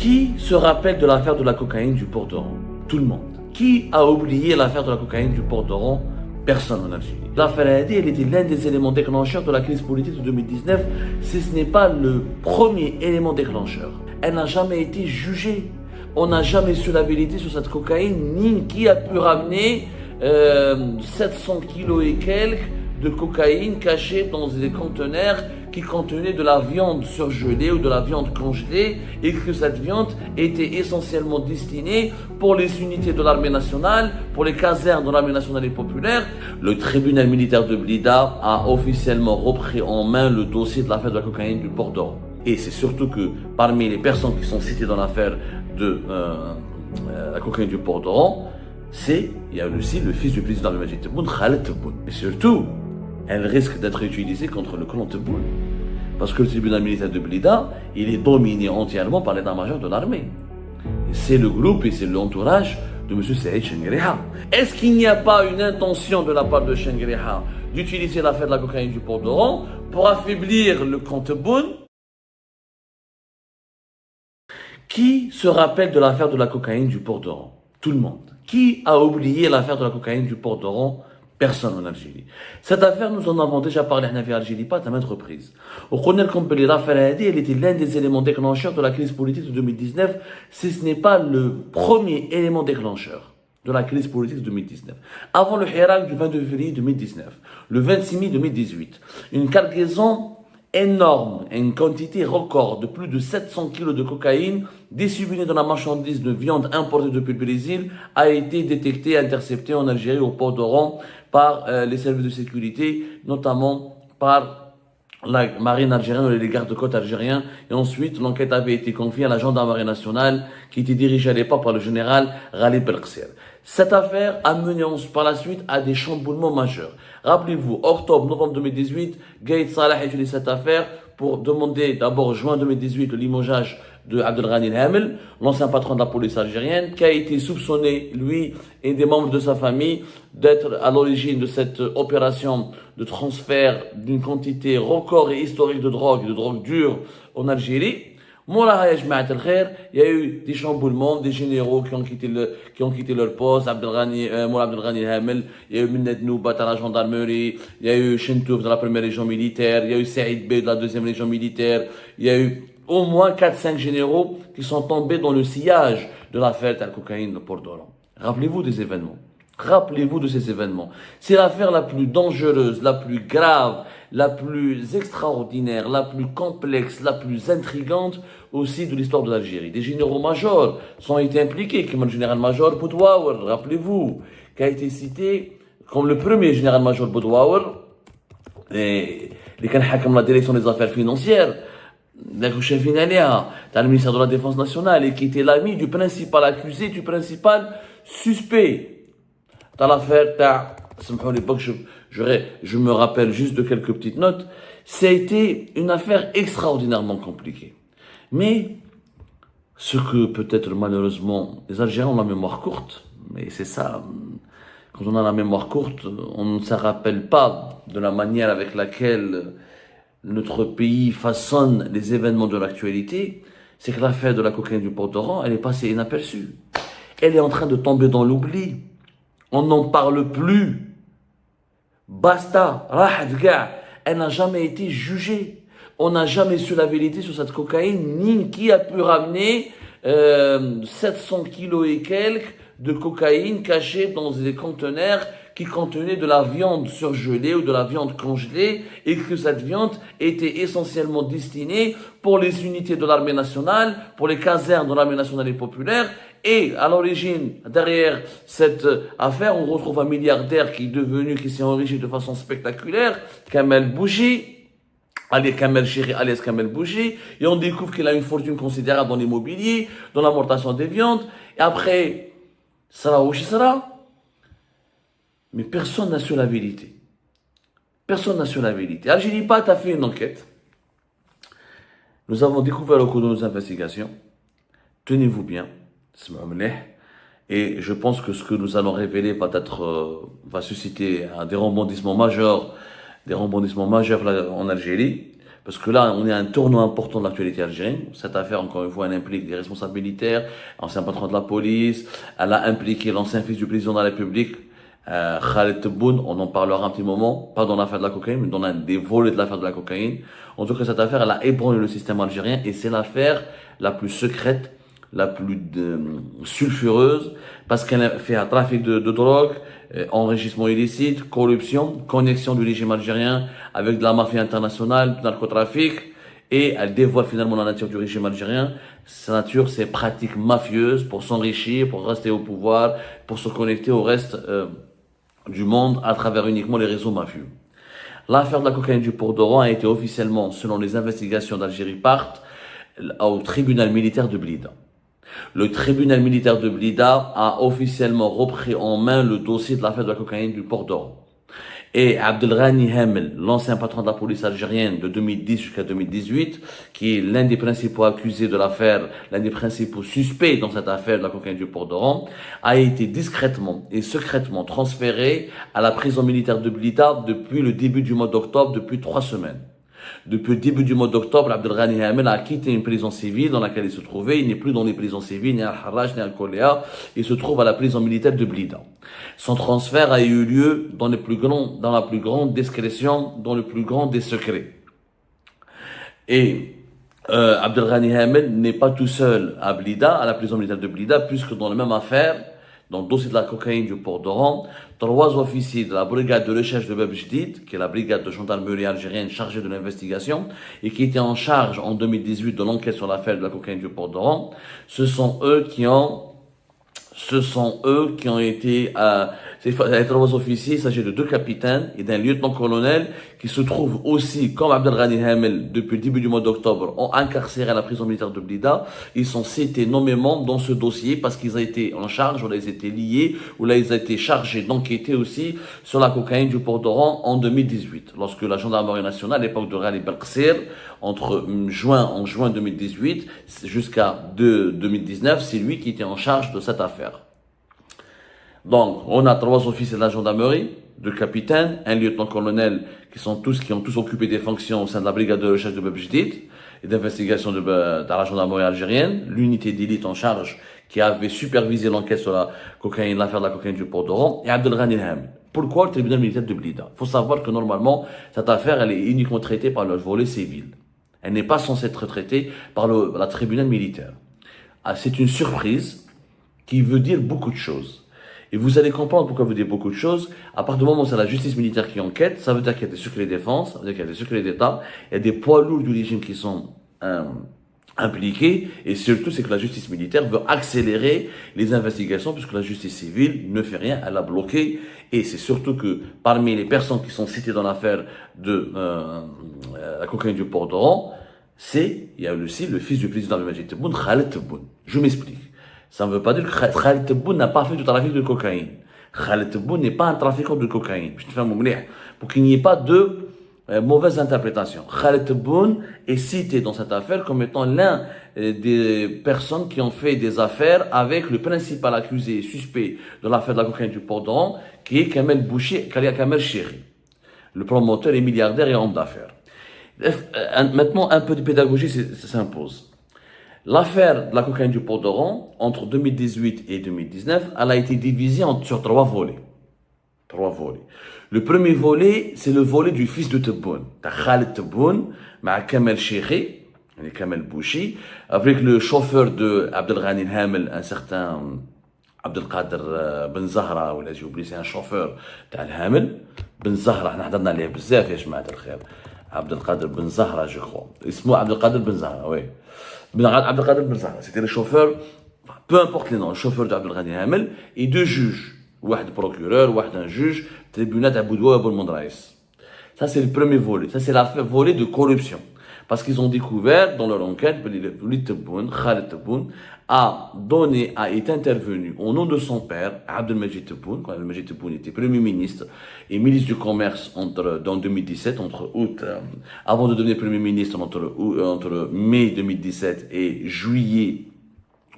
Qui se rappelle de l'affaire de la cocaïne du port d'Oran? Tout le monde. Qui a oublié l'affaire de la cocaïne du port d'Oran? Personne en Algérie. L'affaire Hadi, elle était l'un des éléments déclencheurs de la crise politique de 2019, si ce n'est pas le premier élément déclencheur. Elle n'a jamais été jugée. On n'a jamais su la vérité sur cette cocaïne, ni qui a pu ramener 700 kilos et quelques de cocaïne cachée dans des conteneurs qui contenaient de la viande surgelée ou de la viande congelée, et que cette viande était essentiellement destinée pour les unités de l'armée nationale, pour les casernes de l'armée nationale et populaire. Le tribunal militaire de Blida a officiellement repris en main le dossier de l'affaire de la cocaïne du port d'Oran. Et c'est surtout que parmi les personnes qui sont citées dans l'affaire de la cocaïne du port d'Oran, il y a aussi le fils du président de Majid Tebboune, Khaled Tebboune. Et surtout, elle risque d'être utilisée contre le clan Tebboune. Parce que le tribunal militaire de Blida, il est dominé entièrement par l'état-major de l'armée. C'est le groupe et c'est l'entourage de M. Saïd Chengueriha. Est-ce qu'il n'y a pas une intention de la part de Chengueriha d'utiliser l'affaire de la cocaïne du port d'Oran pour affaiblir le clan Tebboune? Qui se rappelle de l'affaire de la cocaïne du port d'Oran? Tout le monde. Qui a oublié l'affaire de la cocaïne du port d'Oran? Personne en Algérie. Cette affaire, nous en avons déjà parlé en Algérie, pas à maintes reprises. Au connaît qu'on peut l'affaire Hadi, elle était l'un des éléments déclencheurs de la crise politique de 2019, si ce n'est pas le premier élément déclencheur de la crise politique de 2019. Avant le Hirak du 22 février 2019, le 26 mai 2018, une cargaison énorme, une quantité record de plus de 700 kg de cocaïne disséminée dans la marchandise de viande importée depuis le Brésil a été détectée et interceptée en Algérie au port d'Oran par les services de sécurité, notamment par la marine algérienne et les gardes-côtes algériens. Et ensuite, l'enquête avait été confiée à la gendarmerie nationale qui était dirigée à l'époque par le général Ghalib Belkacem. Cette affaire a mené par la suite à des chamboulements majeurs. Rappelez-vous, octobre-novembre 2018, Gaïd Salah a utilisé cette affaire pour demander d'abord juin 2018 le limogeage de Abdelghani El-Hamel, l'ancien patron de la police algérienne, qui a été soupçonné, lui et des membres de sa famille, d'être à l'origine de cette opération de transfert d'une quantité record et historique de drogue dure en Algérie. Il y a eu des chamboulements, des généraux qui ont quitté leur poste, Moula Abdelghani El-Hamel, il y a eu Minnet Noubat à la gendarmerie, il y a eu Chentouf de la première région militaire, il y a eu Saïd Bey de la deuxième région militaire, il y a eu au moins 4-5 généraux qui sont tombés dans le sillage de l'affaire de la cocaïne au port d'Oran. Rappelez-vous des événements. Rappelez-vous de ces événements. C'est l'affaire la plus dangereuse, la plus grave, la plus extraordinaire, la plus complexe, la plus intrigante aussi de l'histoire de l'Algérie. Des généraux-majors ont été impliqués, comme le général-major Boudouaour, rappelez-vous, qui a été cité comme le premier général-major Boudouaour, et qui a la direction des affaires financières, le ministère de la Défense nationale, et qui était l'ami du principal accusé, du principal suspect dans l'affaire. À l'époque, je me rappelle juste de quelques petites notes. Ça a été une affaire extraordinairement compliquée. Mais ce que peut-être malheureusement, les Algériens ont la mémoire courte, mais c'est ça, quand on a la mémoire courte, on ne se rappelle pas de la manière avec laquelle notre pays façonne les événements de l'actualité. C'est que l'affaire de la cocaïne du port d'Oran, elle est passée inaperçue. Elle est en train de tomber dans l'oubli. On n'en parle plus. Basta. Elle n'a jamais été jugée. On n'a jamais su la vérité sur cette cocaïne, ni qui a pu ramener 700 kilos et quelques de cocaïne cachée dans des conteneurs qui contenaient de la viande surgelée ou de la viande congelée, et que cette viande était essentiellement destinée pour les unités de l'armée nationale, pour les casernes de l'armée nationale et populaire. Et à l'origine, derrière cette affaire, on retrouve un milliardaire qui s'est enrichi de façon spectaculaire, Kamel Bouchi, alias Kamel Bouchi, et on découvre qu'il a une fortune considérable dans l'immobilier, dans l'importation des viandes, et après, sera. Mais personne n'a su la vérité. Personne n'a su la vérité. Algérie Pat a fait une enquête. Nous avons découvert au cours de nos investigations, tenez-vous bien, et je pense que ce que nous allons révéler va susciter des rebondissements majeurs en Algérie, parce que là, on est à un tournant important de l'actualité algérienne. Cette affaire, encore une fois, elle implique des responsables militaires, ancien patron de la police, elle a impliqué l'ancien fils du président de la République, Khaled Tebboune, on en parlera un petit moment, pas dans l'affaire de la cocaïne, mais dans l'un des volets de l'affaire de la cocaïne. En tout cas, cette affaire, elle a ébranlé le système algérien et c'est l'affaire la plus secrète, la plus sulfureuse, parce qu'elle a fait un trafic de drogue, enrichissement illicite, corruption, connexion du régime algérien avec de la mafia internationale, du narcotrafic, et elle dévoile finalement la nature du régime algérien. Sa nature, c'est pratique mafieuse pour s'enrichir, pour rester au pouvoir, pour se connecter au reste du monde à travers uniquement les réseaux mafieux. L'affaire de la cocaïne du Port d'Oran a été officiellement, selon les investigations d'Algérie Part, au tribunal militaire de Blida. Le tribunal militaire de Blida a officiellement repris en main le dossier de l'affaire de la cocaïne du Port d'Oran. Et Abdelghani Hamel, l'ancien patron de la police algérienne de 2010 jusqu'à 2018, qui est l'un des principaux accusés de l'affaire, l'un des principaux suspects dans cette affaire de la cocaïne du Port d'Oran, a été discrètement et secrètement transféré à la prison militaire de Blida depuis le début du mois d'octobre, depuis 3 semaines. Depuis le début du mois d'octobre, Abdelghani Hamel a quitté une prison civile dans laquelle il se trouvait. Il n'est plus dans les prisons civiles, ni à Al-Harraj, ni à Al-Koléa. Il se trouve à la prison militaire de Blida. Son transfert a eu lieu dans la plus grande discrétion, dans le plus grand des secrets. Et Abdelghani Hamel n'est pas tout seul à Blida, à la prison militaire de Blida, puisque dans la même affaire, dans le dossier de la cocaïne du Port d'Oran, 3 officiers de la brigade de recherche de Bab Jdid, qui est la brigade de gendarmerie algérienne chargée de l'investigation, et qui était en charge en 2018 de l'enquête sur l'affaire de la cocaïne du Port d'Oran, ce sont eux qui ont été, les 3 officiers, il s'agit de 2 capitaines et d'un lieutenant-colonel qui se trouvent aussi, comme Abdelghani Hamel, depuis le début du mois d'octobre, ont incarcéré à la prison militaire de Blida. Ils sont cités nommément dans ce dossier parce qu'ils ont été en charge, ou là ils étaient liés, ou là ils ont été chargés d'enquêter aussi sur la cocaïne du Port d'Oran en 2018. Lorsque la gendarmerie nationale, à l'époque de Ghali Belqsir, en juin 2018 jusqu'à 2019, c'est lui qui était en charge de cette affaire. Donc, on a 3 officiers de la gendarmerie, 2 capitaines, un lieutenant-colonel qui ont tous occupé des fonctions au sein de la brigade de recherche de Bab Jdid et d'investigation dans la gendarmerie algérienne, l'unité d'élite en charge qui avait supervisé l'enquête sur l'affaire de la cocaïne du Port d'Oran, et Abdelghani Hamel. Pourquoi le tribunal militaire de Blida? Il faut savoir que normalement, cette affaire, elle est uniquement traitée par le volet civil. Elle n'est pas censée être traitée par la tribunal militaire. C'est une surprise qui veut dire beaucoup de choses. Et vous allez comprendre pourquoi vous dites beaucoup de choses. À partir du moment où c'est la justice militaire qui enquête, ça veut dire qu'il y a des secrets de défense, ça veut dire qu'il y a des secrets d'État, il y a des poids lourds du régime qui sont impliqués, et surtout c'est que la justice militaire veut accélérer les investigations puisque la justice civile ne fait rien, elle a bloqué, et c'est surtout que parmi les personnes qui sont citées dans l'affaire de la cocaïne du Port d'Oran, il y a aussi le fils du président Abdelmajid Tebboune, Khaled Tebboune. Je m'explique. Ça ne veut pas dire que Khaled Tebboune n'a pas fait du trafic de cocaïne. Khaled Tebboune n'est pas un trafiquant de cocaïne. Pour qu'il n'y ait pas de mauvaise interprétation. Khaled Tebboune est cité dans cette affaire comme étant l'un des personnes qui ont fait des affaires avec le principal accusé suspect de l'affaire de la cocaïne du Port d'Oran, qui est Kamel Chéri, le promoteur et milliardaire et homme d'affaires. Maintenant, un peu de pédagogie s'impose. L'affaire de la cocaïne du Port d'Oran, entre 2018 et 2019, elle a été divisée sur 3 volets. 3 volets. Le premier volet, c'est le volet du fils de Tebboune, Khaled Tebboune, avec Kamel Chéri, Kamel Bouchi, avec le chauffeur de Abdelghani Hamel, un certain Abdelkader Ben Zahra, ou là j'ai oublié, c'est un chauffeur d'Al-Hamel. Ben Zahra, on a dit bzaf, ya jmaat al-khair. Abdelkader Ben Zahra, je crois. Ismo Abdelkader Ben Zahra, oui. Abdelkader Ben Zahra, c'était le chauffeur, peu importe les noms, le chauffeur d'Abdelghani Hamel, et 2 juges. Un procureur, un juge, tribunal Aboudoua Abou Mondraïs. Ça, c'est le premier volet. Ça, c'est le volet de corruption. Parce qu'ils ont découvert, dans leur enquête, Khaled Tebboune a été intervenu au nom de son père, Abdelmajid Tebboune, quand Abdelmajid Tebboune était Premier ministre et ministre du Commerce dans 2017, avant de devenir Premier ministre entre mai 2017 et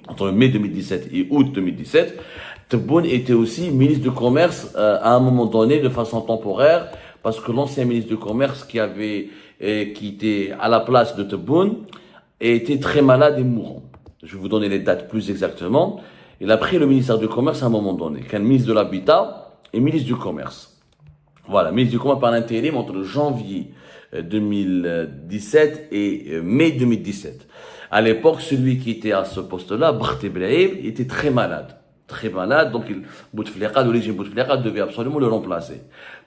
entre mai 2017 et août 2017, Tebboune était aussi ministre du Commerce à un moment donné de façon temporaire parce que l'ancien ministre du Commerce qui était à la place de Tebboune était très malade et mourant. Je vais vous donner les dates plus exactement. Il a pris le ministère du Commerce à un moment donné, qu'un ministre de l'Habitat et ministre du Commerce. Voilà, ministre du Commerce par l'intérim entre janvier 2017 et mai 2017. À l'époque, celui qui était à ce poste-là, Barthe Brahim, était très malade. Très malade, donc Bouteflika, le régime Bouteflika devait absolument le remplacer.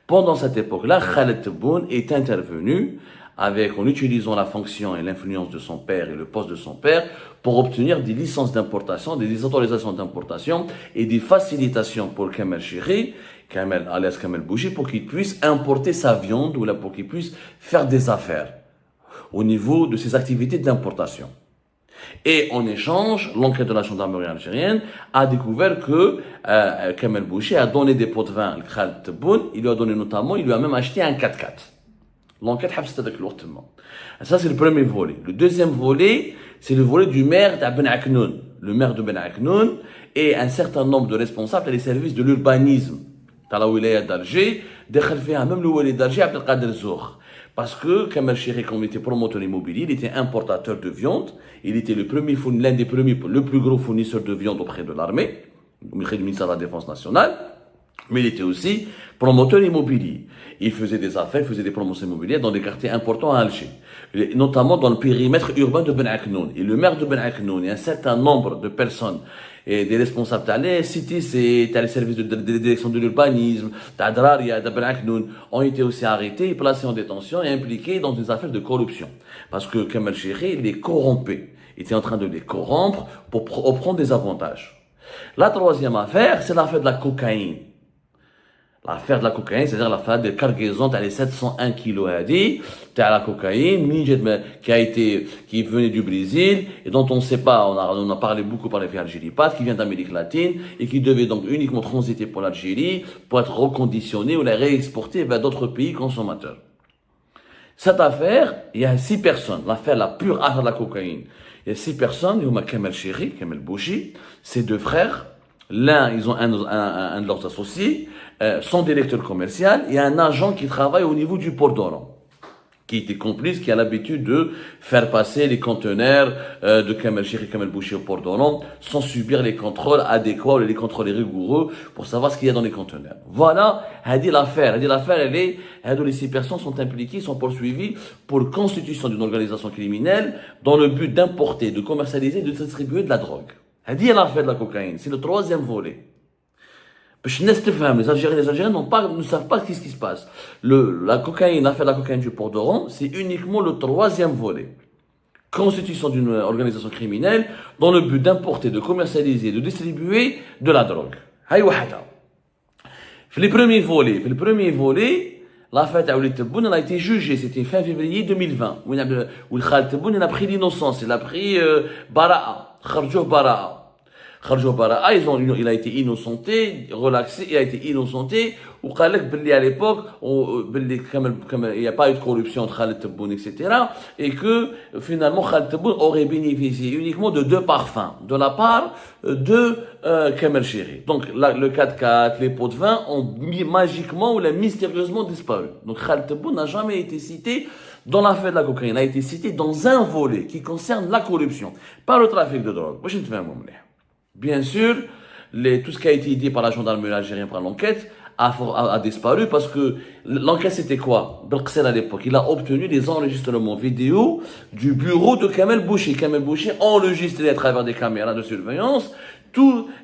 Pendant cette époque-là, Khaled Tebboune est intervenu en utilisant la fonction et l'influence de son père et le poste de son père pour obtenir des licences d'importation, des autorisations d'importation et des facilitations pour Kamel Chiri, alias Kamel Bouchi, pour qu'il puisse importer sa viande ou là pour qu'il puisse faire des affaires au niveau de ses activités d'importation. Et en échange, l'enquête de la gendarmerie algérienne a découvert que Kamel Bouchi a donné des pots de vin à Khaled Tebboune. Il lui a même acheté un 4x4. L'enquête a fait ça, c'est le premier volet. Le deuxième volet, c'est le volet du maire de Ben Aknoun. Le maire de Ben Aknoun et un certain nombre de responsables des services de l'urbanisme dans la wilaya d'Alger, même le wilaya d'Alger, Abdelkader Zour. Parce que Kamel Chiri, comme il était promoteur immobilier, il était importateur de viande. Il était le plus gros fournisseur de viande auprès de l'armée, auprès du ministère de la Défense nationale. Mais il était aussi promoteur immobilier. Il faisait des affaires, il faisait des promotions immobilières dans des quartiers importants à Alger, notamment dans le périmètre urbain de Ben Aknoun. Et le maire de Ben Aknoun et un certain nombre de personnes et des responsables de les cités, les services de direction de l'urbanisme, d'Adraria, de Ben Aknoun, ont été aussi arrêtés, placés en détention et impliqués dans des affaires de corruption. Parce que Kamel Chiri les corrompait. Il était en train de les corrompre pour prendre des avantages. La troisième affaire, c'est l'affaire de la cocaïne. L'affaire de la cocaïne, c'est-à-dire l'affaire de cargaison, t'as les 701 kilos à dire, t'as la cocaïne, qui venait du Brésil, et dont on ne sait pas, on a parlé beaucoup par les Algérie, qui vient d'Amérique latine, et qui devait donc uniquement transiter pour l'Algérie, pour être reconditionné ou la réexporter vers d'autres pays consommateurs. Cette affaire, il y a 6 personnes, l'affaire la pure affaire de la cocaïne. Il y a 6 personnes, il y a Kamel Chiri, Kamel Bouchi, ses 2 frères, ils ont un de leurs associés, son directeur commercial et un agent qui travaille au niveau du port d'Oran, qui était complice, qui a l'habitude de faire passer les conteneurs de Kamel Chiri et Kamel Bouchi au port d'Oran sans subir les contrôles adéquats ou les contrôles rigoureux pour savoir ce qu'il y a dans les conteneurs. Voilà, l'affaire, les 6 personnes sont impliquées, sont poursuivies pour constitution d'une organisation criminelle dans le but d'importer, de commercialiser, de distribuer de la drogue. C'est l'affaire de la cocaïne, c'est le 3e volet. Les Algériens ne savent pas ce qui se passe. L'affaire de la cocaïne du port d'Oran, c'est uniquement le 3e volet. Constitution d'une organisation criminelle dans le but d'importer, de commercialiser, de distribuer de la drogue. Le premier volet, l'affaire de Khaled Tebboune a été jugée, c'était fin février 2020, où Khaled Tebboune a pris l'innocence, il a pris Bara'a, Kharjou Bara'a. Kharjou Bara'a, il a été innocenté, relaxé, il a été innocenté, ou Khaled à l'époque, il n'y a pas eu de corruption entre Khaled Tebboune, etc., et que finalement Khaled Tebboune aurait bénéficié uniquement de 2 parfums, de la part de Kamel Chiri. Donc le 4x4, les pots de vin ont magiquement ou mystérieusement disparu. Donc Khaled Tebboune n'a jamais été cité dans l'affaire de la cocaïne, il a été cité dans un volet qui concerne la corruption, pas le trafic de drogue. Bien sûr, tout ce qui a été dit par la gendarmerie algérienne par l'enquête a disparu parce que l'enquête c'était quoi? Belkcel à l'époque, il a obtenu des enregistrements vidéo du bureau de Kamel Bouchi. Kamel Bouchi enregistré à travers des caméras de surveillance,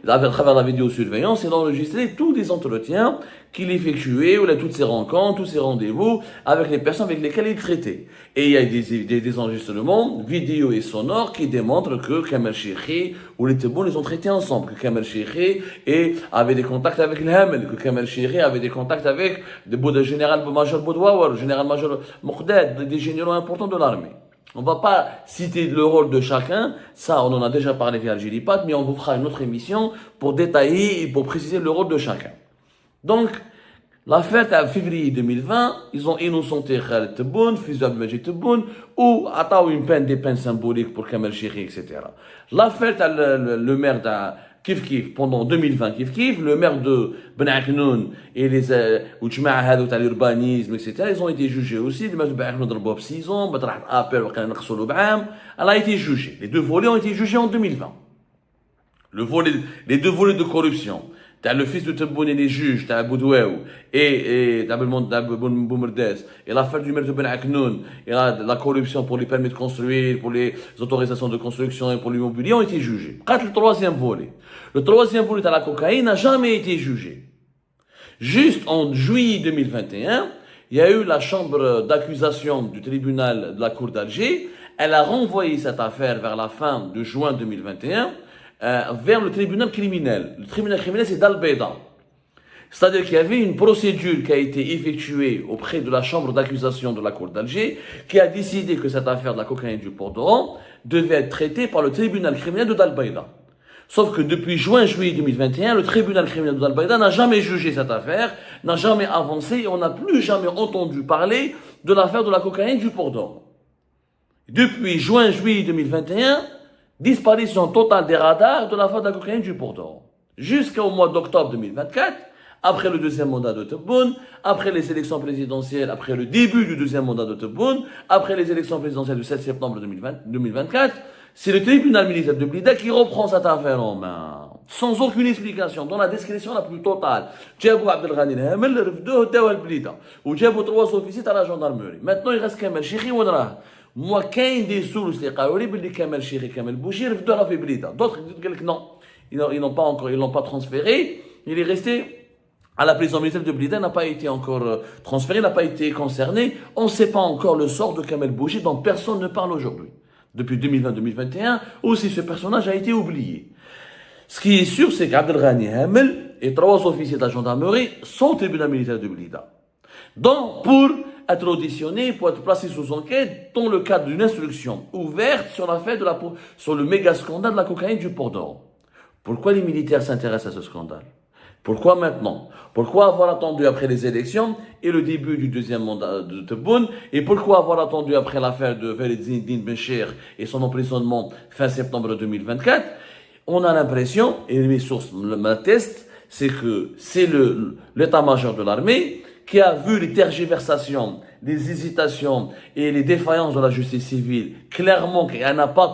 à travers la vidéosurveillance, il a enregistré tous les entretiens qu'il effectuait, toutes ses rencontres, tous ses rendez-vous avec les personnes avec lesquelles il traitait. Et il y a des enregistrements vidéo et sonores qui démontrent que Kamel Chiri ou les Tebboune, ils ont traité ensemble, que Kamel Chiri avait des contacts avec le Hamel, que Kamel Chiri avait des contacts avec le général-major Boudouawar, le général-major Moukdad, des généraux importants de l'armée. On va pas citer le rôle de chacun, ça on en a déjà parlé via Algérie Pat, mais on vous fera une autre émission pour détailler et pour préciser le rôle de chacun. Donc, l'affaire à février 2020, ils ont innocenté Khaled Tebboune, fils d'Abdelmajid Tebboune, ou atteint des peines symboliques pour Kamel Chiri, etc. L'affaire le maire pendant 2020, le maire de Ben Aknoun et les l'urbanisme, etc., ils ont été jugés aussi. Le maire de Ben Aknoun a 6 ans, elle a été jugée. Les deux volets ont été jugés en 2020. Les deux volets de corruption. T'as le fils de Tebboune et les juges, t'as Boudouéou et t'as Boumerdes, et l'affaire du maire de Ben Aknoun, et la corruption pour les permis de construire, pour les autorisations de construction et pour l'immobilier ont été jugés. Le troisième volet. Le troisième volet de la cocaïne n'a jamais été jugé. Juste en juillet 2021, il y a eu la chambre d'accusation du tribunal de la Cour d'Alger. Elle a renvoyé cette affaire vers la fin de juin 2021 vers le tribunal criminel. Le tribunal criminel, c'est d'Al-Beida. C'est-à-dire qu'il y avait une procédure qui a été effectuée auprès de la chambre d'accusation de la Cour d'Alger, qui a décidé que cette affaire de la cocaïne du port d'Oran devait être traitée par le tribunal criminel de d'Al-Beida. Sauf que depuis juillet 2021, le tribunal criminel d'Al-Beida n'a jamais jugé cette affaire, n'a jamais avancé, et on n'a plus jamais entendu parler de l'affaire de la cocaïne du port d'Oran. Depuis juillet 2021, disparition totale des radars de l'affaire de la cocaïne du port d'Oran. Jusqu'au mois d'octobre 2024, après le deuxième mandat de Tebboune, après les élections présidentielles, après le début du deuxième mandat de Tebboune, après les élections présidentielles du 7 septembre 2024, c'est le tribunal militaire de Blida qui reprend cette affaire en main, sans aucune explication, dans la discrétion la plus totale. Djabou Abdelghani Hamel, refdouh dawa Blida, ou djabou 3 officiers à la gendarmerie. Maintenant, il reste Kamel Chikhi ou Nrah. Moi, quand des sources qui ont dit que Kamel Chikhi, Kamel Bouchi, refdouh la fait Blida. D'autres disent que non, ils l'ont pas transféré, il est resté à la prison militaire de Blida, n'a pas été encore transféré, n'a pas été concerné. On ne sait pas encore le sort de Kamel Bouchi, dont personne ne parle aujourd'hui. Depuis 2020-2021, aussi ce personnage a été oublié. Ce qui est sûr, c'est qu'Abdelghani Hamel et 3 officiers de la gendarmerie sont au tribunal militaire de Blida. Donc, pour être auditionnés, pour être placés sous enquête, dans le cadre d'une instruction ouverte sur l'affaire sur le méga scandale de la cocaïne du port d'Oran. Pourquoi les militaires s'intéressent à ce scandale? Pourquoi maintenant? Pourquoi avoir attendu après les élections et le début du deuxième mandat de Tebboune? Et pourquoi avoir attendu après l'affaire de Walid Zinedine Bencher et son emprisonnement fin septembre 2024? On a l'impression, et mes sources m'attestent, c'est que c'est l'état-major de l'armée qui a vu les tergiversations, les hésitations et les défaillances de la justice civile, clairement qu'elle n'a pas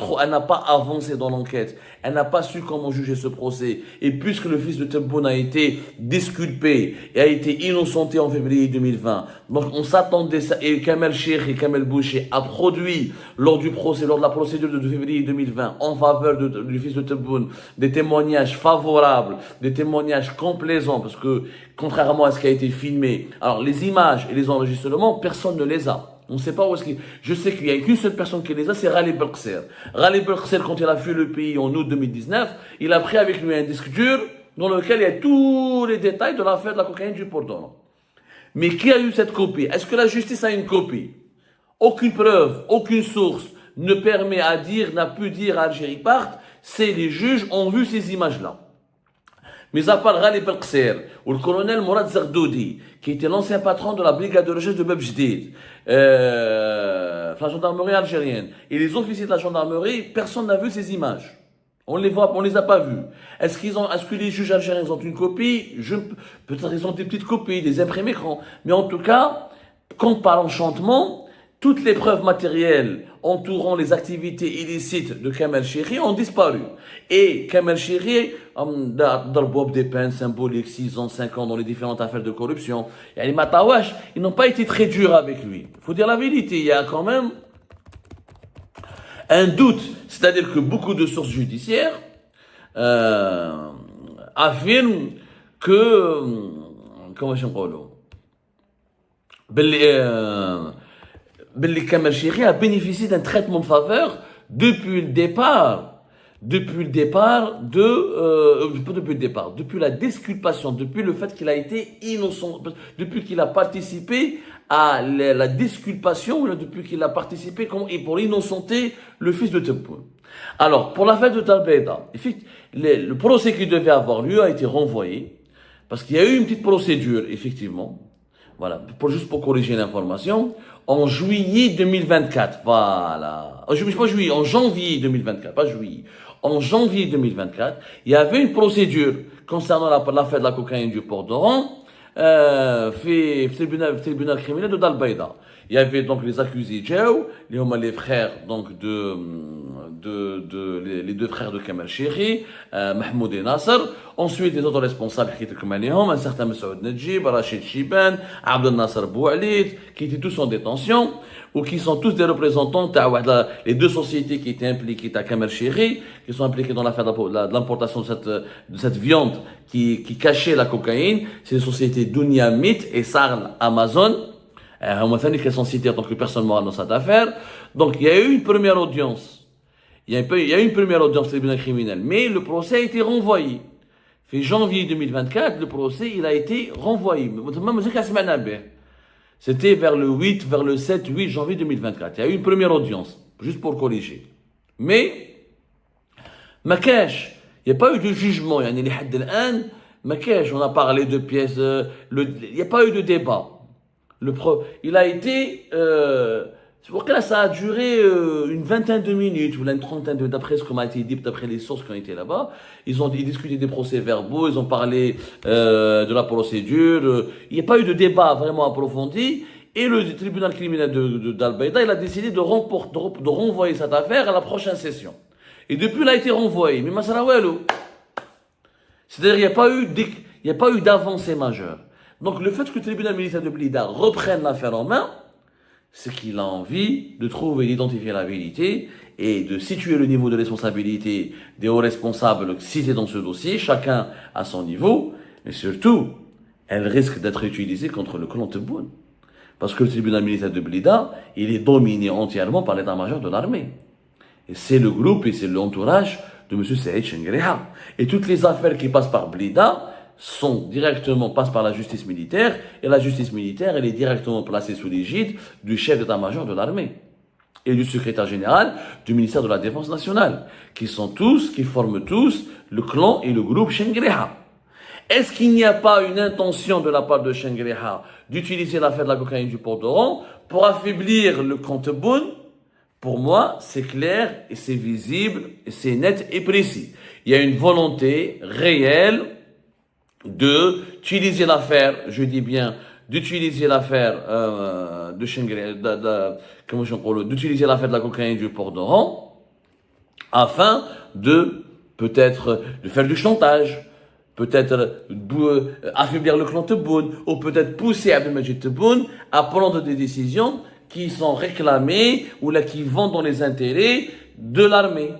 avancé dans l'enquête, elle n'a pas su comment juger ce procès, et puisque le fils de Tebboune a été disculpé et a été innocenté en février 2020, donc on s'attendait, et Kamel Chikhi et Kamel Bouchi a produit lors du procès, lors de la procédure de février 2020, en faveur du fils de Tebboune, des témoignages favorables, des témoignages complaisants, parce que contrairement à ce qui a été filmé, alors les images et les enregistrements, personne ne les a. On ne sait pas où est-ce qu'il... Je sais qu'il n'y a qu'une seule personne qui les a, c'est Rali Belkser. Rali Belkser, quand il a fui le pays en août 2019, il a pris avec lui un disque dur dans lequel il y a tous les détails de l'affaire de la cocaïne du port d'Oran. Mais qui a eu cette copie? Est-ce que la justice a une copie? Aucune preuve, aucune source ne permet n'a pu dire à Algérie part, c'est les juges ont vu ces images-là. Mais à part Rali Belkser, ou le colonel Mourad Zardoudi, qui était l'ancien patron de la brigade de recherche de Bab Jdid, la gendarmerie algérienne, et les officiers de la gendarmerie, personne n'a vu ces images. On les a pas vus. Est-ce que les juges algériens ont une copie? Peut-être ils ont des petites copies, des imprimés écrans. Mais en tout cas, quand par enchantement, toutes les preuves matérielles entourant les activités illicites de Kamel Chikhi ont disparu. Et Kamel Chikhi dans le bob des peines symboliques, 6 ans, 5 ans dans les différentes affaires de corruption. Et les Matawash, ils n'ont pas été très durs avec lui. Il faut dire la vérité, il y a quand même un doute. C'est-à-dire que beaucoup de sources judiciaires affirment que, comment je dis, Kamel Chikhi a bénéficié d'un traitement de faveur depuis la disculpation, depuis le fait qu'il a été innocent, depuis qu'il a participé à la disculpation, depuis qu'il a participé pour innocenter le fils de Tebboune. Alors, pour l'affaire de Talbeda, le procès qui devait avoir lieu a été renvoyé, parce qu'il y a eu une petite procédure, effectivement, voilà, juste pour corriger l'information, en juillet 2024, voilà. En janvier 2024, pas juillet. en janvier 2024, il y avait une procédure concernant l'affaire de la cocaïne du port d'Oran, في tribunal criminel de Dal Baïda. Il y avait donc les accusés Djaou, les frères donc les deux frères de Kamal Chéri, Mahmoud et Nasser. Ensuite, les autres responsables qui étaient comme un certain Messoud Najib, Rachid Chiban, Abdel Nasser Boualid, qui étaient tous en détention, ou qui sont tous des représentants les deux sociétés qui étaient impliquées à Kamal Chéri, qui sont impliquées dans l'affaire de l'importation de cette viande qui cachait la cocaïne. C'est les sociétés Dunia Meat et Sarl Amazon. Qui sont cités en tant que personne morale dans cette affaire. Donc, il y a eu une première audience. Il y a eu une première audience au tribunal criminel. Mais le procès a été renvoyé. Fin janvier 2024, le procès, il a été renvoyé. C'était vers le 7, 8 janvier 2024. Il y a eu une première audience. Juste pour corriger. Mais, Makash, il n'y a pas eu de jugement. On a parlé de pièces. Il n'y a pas eu de débat. Il a été, ça a duré une vingtaine de minutes, ou une trentaine d'après ce qu'on m'a été dit, d'après les sources qui ont été là-bas. Ils discuté des procès-verbaux, ils ont parlé de la procédure. Il n'y a pas eu de débat vraiment approfondi. Et le tribunal criminel d'Al Baïda, il a décidé de renvoyer cette affaire à la prochaine session. Et depuis, il a été renvoyé. Mais Masarawelo, c'est-à-dire il n'y a pas eu d'avancée majeure. Donc le fait que le tribunal militaire de Blida reprenne l'affaire en main, c'est qu'il a envie de trouver et d'identifier la vérité et de situer le niveau de responsabilité des hauts responsables cités dans ce dossier, chacun à son niveau, mais surtout, elle risque d'être utilisée contre le clan Tebboune. Parce que le tribunal militaire de Blida, il est dominé entièrement par l'état-major de l'armée. Et c'est le groupe et c'est l'entourage de M. Saïd Chenguereha. Et toutes les affaires qui passent par Blida, passent par la justice militaire, et la justice militaire, elle est directement placée sous l'égide du chef d'état-major de l'armée et du secrétaire général du ministère de la Défense nationale, qui forment tous le clan et le groupe Chenguereha. Est-ce qu'il n'y a pas une intention de la part de Chenguereha d'utiliser l'affaire de la cocaïne du port d'Oran pour affaiblir le clan Tebboune? Pour moi, c'est clair et c'est visible et c'est net et précis. Il y a une volonté réelle d'utiliser l'affaire, je dis bien, d'utiliser l'affaire de Chenguereha, d'utiliser l'affaire de la cocaïne du port d'Oran, afin de faire du chantage, peut-être affaiblir le clan Tebboune, ou peut-être pousser Abdelmajid Tebboune à prendre des décisions qui sont réclamées ou là qui vont dans les intérêts de l'armée.